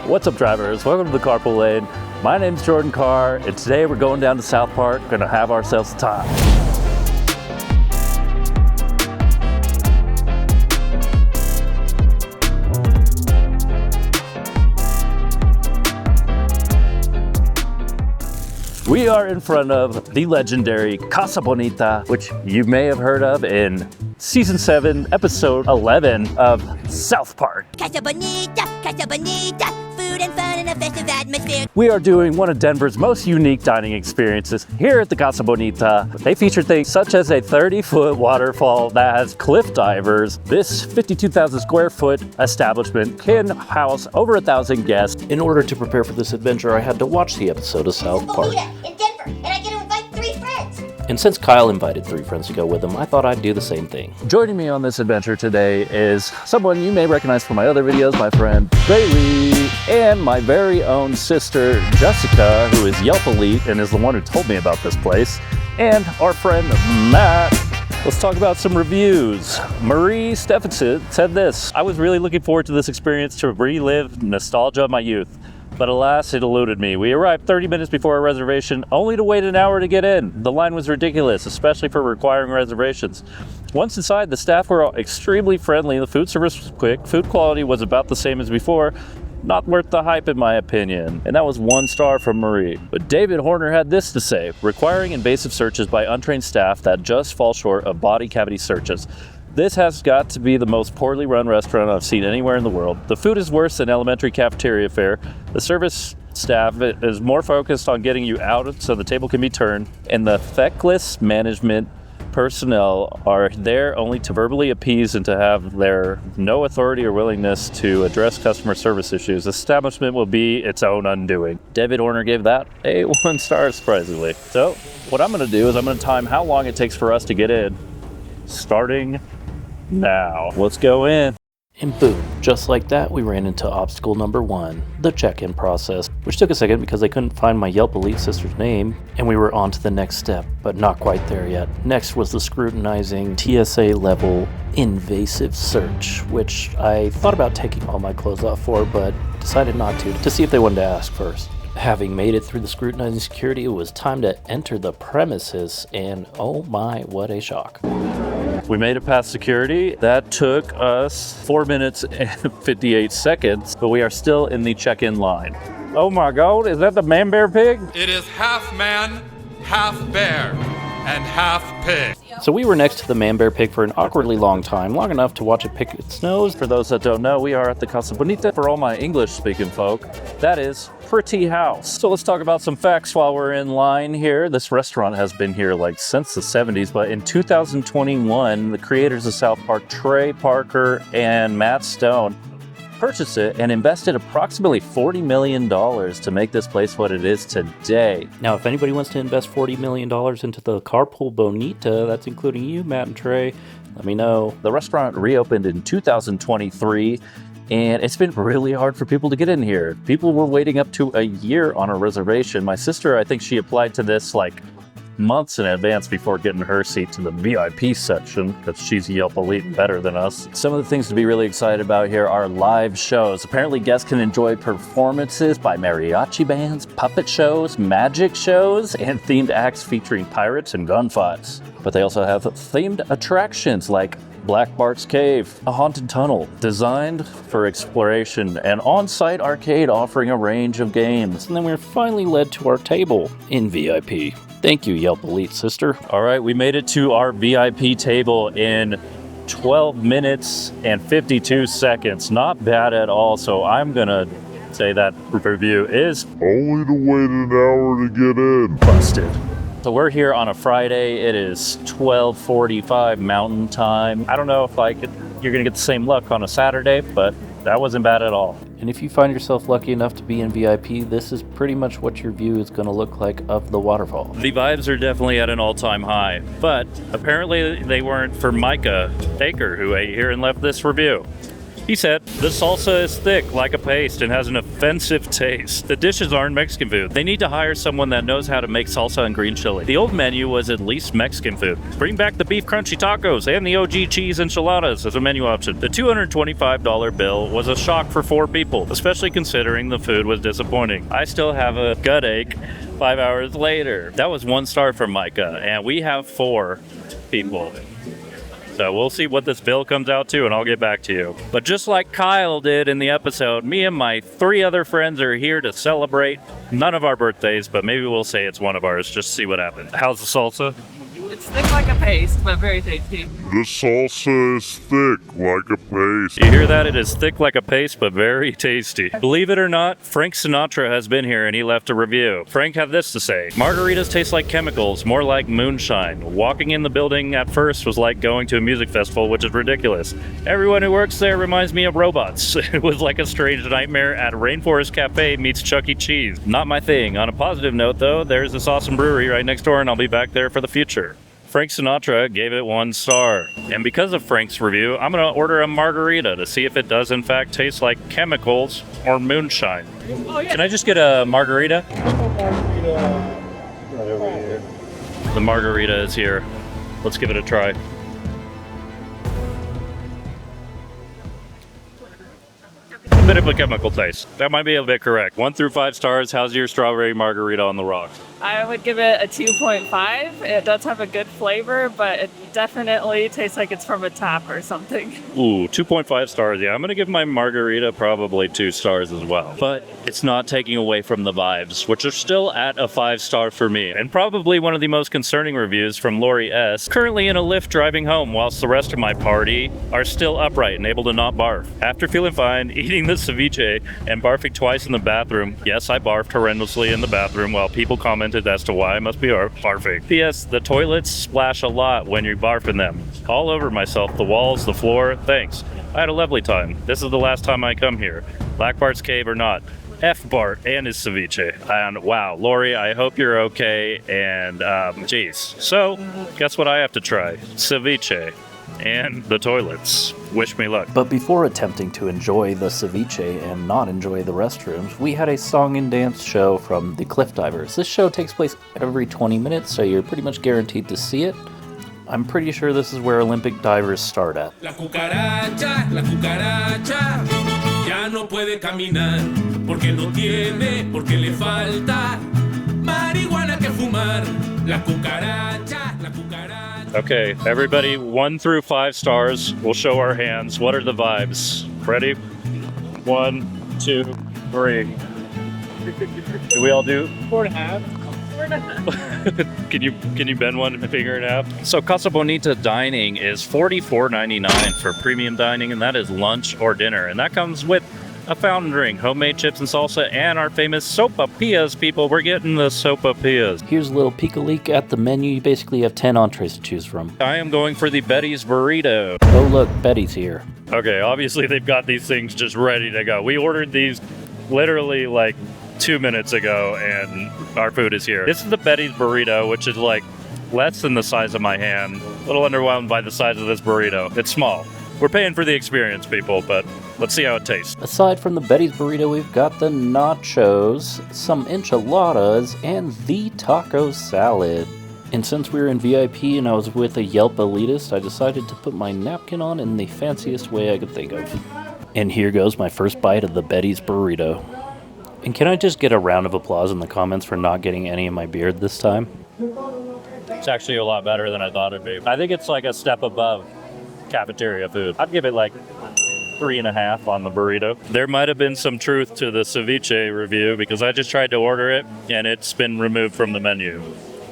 What's up, drivers? Welcome to the Carpool Lane. My name's Jordan Carr, and today we're going down to South Park. Gonna have ourselves a time. We are in front of the legendary Casa Bonita, which you may have heard of in Season 7, Episode 11 of South Park. Casa Bonita, food and fun in a festive atmosphere. We are doing one of Denver's most unique dining experiences here at the Casa Bonita. They feature things such as a 30-foot waterfall that has cliff divers. This 52,000 square foot establishment can house over 1,000 guests. In order to prepare for this adventure, I had to watch the episode of South Park. In Denver, and I get to invite 3 friends. And since Kyle invited 3 friends to go with him, I thought I'd do the same thing. Joining me on this adventure today is someone you may recognize from my other videos, my friend Trey, and my very own sister Jessica, who is Yelp Elite and is the one who told me about this place, and our friend Matt. Let's talk about some reviews. Marie Stephenson said this: I was really looking forward to this experience to relive nostalgia of my youth. But alas, it eluded me. We arrived 30 minutes before our reservation, only to wait an hour to get in. The line was ridiculous, especially for requiring reservations. Once inside, the staff were extremely friendly, the food service was quick, food quality was about the same as before. Not worth the hype in my opinion. And that was 1 star from Marie. But David Horner had this to say: requiring invasive searches by untrained staff that just fall short of body cavity searches. This has got to be the most poorly run restaurant I've seen anywhere in the world. The food is worse than elementary cafeteria fare. The service staff is more focused on getting you out so the table can be turned. And the feckless management personnel are there only to verbally appease and to have their no authority or willingness to address customer service issues. The establishment will be its own undoing. David Horner gave that a 1 star, surprisingly. So what I'm going to do is I'm going to time how long it takes for us to get in, starting now. Let's go in. And boom, just like that, we ran into obstacle number 1, the check-in process, which took a second because I couldn't find my Yelp Elite sister's name, and we were on to the next step, but not quite there yet. Next was the scrutinizing TSA level invasive search, which I thought about taking all my clothes off for, but decided not to see if they wanted to ask first. Having made it through the scrutinizing security, it was time to enter the premises, and oh my, what a shock. We made it past security. That took us 4 minutes and 58 seconds, but we are still in the check-in line. Oh my God, is that the man bear pig? It is half man, half bear, and half pig. So we were next to the man bear pig for an awkwardly long time, long enough to watch it pick its nose. For those that don't know, we are at the Casa Bonita. For all my English-speaking folk, that is pretty house. So let's talk about some facts while we're in line here. This restaurant has been here like since the 70s, but in 2021, the creators of South Park, Trey Parker and Matt Stone, purchased it and invested approximately $40 million to make this place what it is today. Now, if anybody wants to invest $40 million into the Karrpool Bonita, that's including you, Matt and Trey, let me know. The restaurant reopened in 2023, and it's been really hard for people to get in here. People were waiting up to a year on a reservation. My sister, I think she applied to this like months in advance before getting her seat to the VIP section, because she's Yelp Elite better than us. Some of the things to be really excited about here are live shows. Apparently guests can enjoy performances by mariachi bands, puppet shows, magic shows, and themed acts featuring pirates and gunfights. But they also have themed attractions like Black Bart's Cave, a haunted tunnel designed for exploration, and on-site arcade offering a range of games. And then we were finally led to our table in VIP. Thank you, Yelp Elite sister. All right, we made it to our VIP table in 12 minutes and 52 seconds. Not bad at all, so I'm gonna say that review is only to wait an hour to get in. busted. So we're here on a Friday. It is 12:45 Mountain Time. I don't know if you're gonna get the same luck on a Saturday, but that wasn't bad at all. And if you find yourself lucky enough to be in VIP, this is pretty much what your view is going to look like of the waterfall. The vibes are definitely at an all-time high, but apparently they weren't for Micah Baker, who ate here and left this review. He said, the salsa is thick like a paste and has an offensive taste. The dishes aren't Mexican food. They need to hire someone that knows how to make salsa and green chili. The old menu was at least Mexican food. Bring back the beef crunchy tacos and the OG cheese enchiladas as a menu option. The $225 bill was a shock for 4 people, especially considering the food was disappointing. I still have a gut ache 5 hours later. That was 1 star from Micah, and we have 4 people. So we'll see what this bill comes out to, and I'll get back to you. But just like Kyle did in the episode, me and my 3 other friends are here to celebrate none of our birthdays, but maybe we'll say it's one of ours, just to see what happens. How's the salsa? It's thick like a paste, but very tasty. The salsa is thick like a paste. You hear that? It is thick like a paste, but very tasty. Believe it or not, Frank Sinatra has been here and he left a review. Frank had this to say: margaritas taste like chemicals, more like moonshine. Walking in the building at first was like going to a music festival, which is ridiculous. Everyone who works there reminds me of robots. It was like a strange nightmare at Rainforest Cafe meets Chuck E. Cheese. Not my thing. On a positive note though, there's this awesome brewery right next door and I'll be back there for the future. Frank Sinatra gave it 1 star. And because of Frank's review, I'm gonna order a margarita to see if it does in fact taste like chemicals or moonshine. Oh, yeah. Can I just get a margarita? Right over here. The margarita is here. Let's give it a try. A bit of a chemical taste. That might be a bit correct. 1 through 5 stars. How's your strawberry margarita on the rocks? I would give it a 2.5. It does have a good flavor, but it definitely tastes like it's from a tap or something. Ooh, 2.5 stars. Yeah, I'm going to give my margarita probably 2 stars as well. But it's not taking away from the vibes, which are still at a 5 star for me. And probably one of the most concerning reviews from Lori S. Currently in a Lyft driving home whilst the rest of my party are still upright and able to not barf. After feeling fine, eating the ceviche, and barfing twice in the bathroom. Yes, I barfed horrendously in the bathroom while people commented as to why I must be barfing. P.S. The toilets splash a lot when you barf in them. All over myself, the walls, the floor. Thanks. I had a lovely time. This is the last time I come here. Black Bart's cave or not. F Bart and his ceviche. And wow, Lori, I hope you're okay. And geez. So, guess what I have to try? Ceviche. And the toilets. Wish me luck. But before attempting to enjoy the ceviche and not enjoy the restrooms, we had a song and dance show from the Cliff Divers. This show takes place every 20 minutes, so you're pretty much guaranteed to see it. I'm pretty sure this is where Olympic divers start at. La cucaracha, ya no puede caminar, porque no tiene, porque le falta marihuana que fumar. La cucaracha, la cucaracha. Okay, everybody, 1 through 5 stars. We'll show our hands. What are the vibes? Ready? 1, 2, 3. Do we all do 4.5. Can you bend one finger in half? So Casa Bonita dining is $44.99 for premium dining, and that is lunch or dinner. And that comes with a fountain drink, homemade chips and salsa, and our famous sopapillas, people. We're getting the sopapillas. Here's a little peek a leak at the menu. You basically have 10 entrees to choose from. I am going for the Betty's burrito. Oh look, Betty's here. Okay, obviously they've got these things just ready to go. We ordered these literally like 2 minutes ago, and our food is here. This is the Betty's burrito, which is like less than the size of my hand. A little underwhelmed by the size of this burrito. It's small. We're paying for the experience, people, but let's see how it tastes. Aside from the Betty's burrito, we've got the nachos, some enchiladas, and the taco salad. And since we were in VIP and I was with a Yelp elitist, I decided to put my napkin on in the fanciest way I could think of. And here goes my first bite of the Betty's burrito. And can I just get a round of applause in the comments for not getting any of my beard this time? It's actually a lot better than I thought it'd be. I think it's like a step above cafeteria food. I'd give it like 3.5 on the burrito. There might have been some truth to the ceviche review because I just tried to order it and it's been removed from the menu.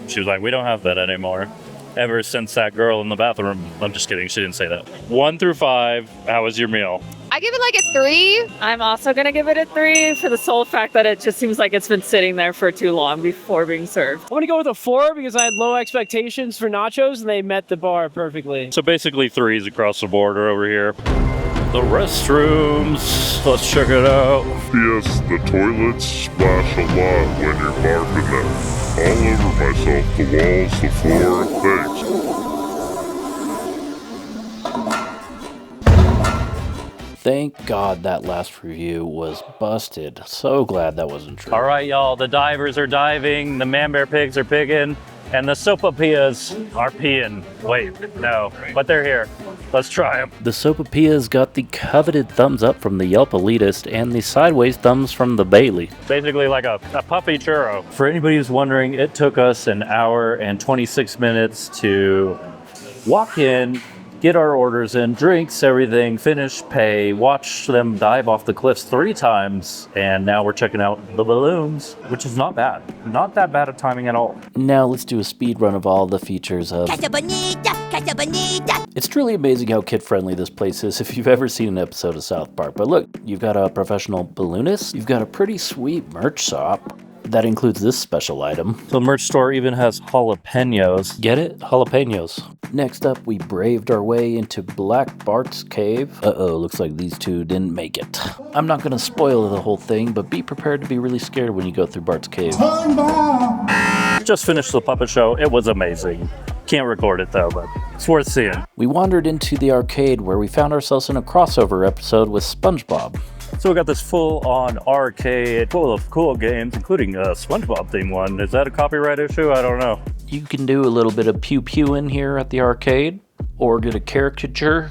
She was like, we don't have that anymore. Ever since that girl in the bathroom. I'm just kidding, she didn't say that. 1 through 5, how was your meal? I give it like a 3. I'm also going to give it a 3 for the sole fact that it just seems like it's been sitting there for too long before being served. I'm going to go with a 4 because I had low expectations for nachos and they met the bar perfectly. So basically 3s across the board are over here. The restrooms, let's check it out. Yes, the toilets splash a lot when you're barfing them. All over myself, the walls, the floor, thanks. Thank God that last review was busted. So glad that wasn't true. All right, y'all, the divers are diving, the man bear pigs are pigging, and the sopapillas are peeing. Wait, no, but they're here. Let's try them. The sopapillas got the coveted thumbs up from the Yelp Elitist and the sideways thumbs from the Bailey. Basically like a puppy churro. For anybody who's wondering, it took us an hour and 26 minutes to walk in, get our orders in, drinks, everything, finish, pay, watch them dive off the cliffs 3 times, and now we're checking out the balloons, which is not bad. Not that bad of timing at all. Now let's do a speed run of all the features of... Casa Bonita, Casa Bonita. It's truly amazing how kid-friendly this place is if you've ever seen an episode of South Park. But look, you've got a professional balloonist, you've got a pretty sweet merch shop. That includes this special item. The merch store even has jalapenos. Get it? Jalapenos. Next up, we braved our way into Black Bart's cave. Uh-oh, looks like these two didn't make it. I'm not gonna spoil the whole thing, but be prepared to be really scared when you go through Bart's cave. Just finished the puppet show. It was amazing. Can't record it though, but it's worth seeing. We wandered into the arcade where we found ourselves in a crossover episode with SpongeBob. So we got this full-on arcade full of cool games, including a SpongeBob themed one. Is that a copyright issue? I don't know. You can do a little bit of pew-pew in here at the arcade, or get a caricature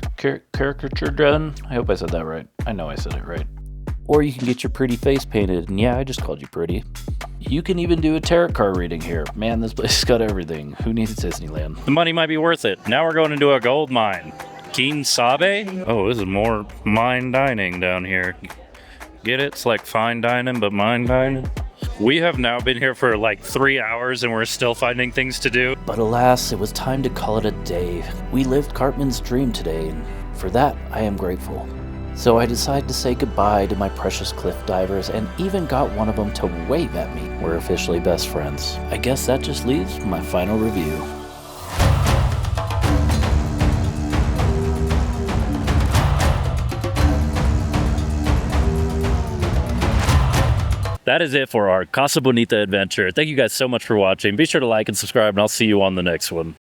done. I hope I said that right. I know I said it right. Or you can get your pretty face painted, and yeah, I just called you pretty. You can even do a tarot card reading here. Man, this place has got everything. Who needs Disneyland? The money might be worth it. Now we're going into a gold mine. Keen Sabe? Oh, this is more mine dining down here. Get it? It's like fine dining, but mine dining. We have now been here for like 3 hours and we're still finding things to do. But alas, it was time to call it a day. We lived Cartman's dream today, and for that, I am grateful. So I decided to say goodbye to my precious cliff divers and even got one of them to wave at me. We're officially best friends. I guess that just leaves my final review. That is it for our Casa Bonita adventure. Thank you guys so much for watching. Be sure to like and subscribe, and I'll see you on the next one.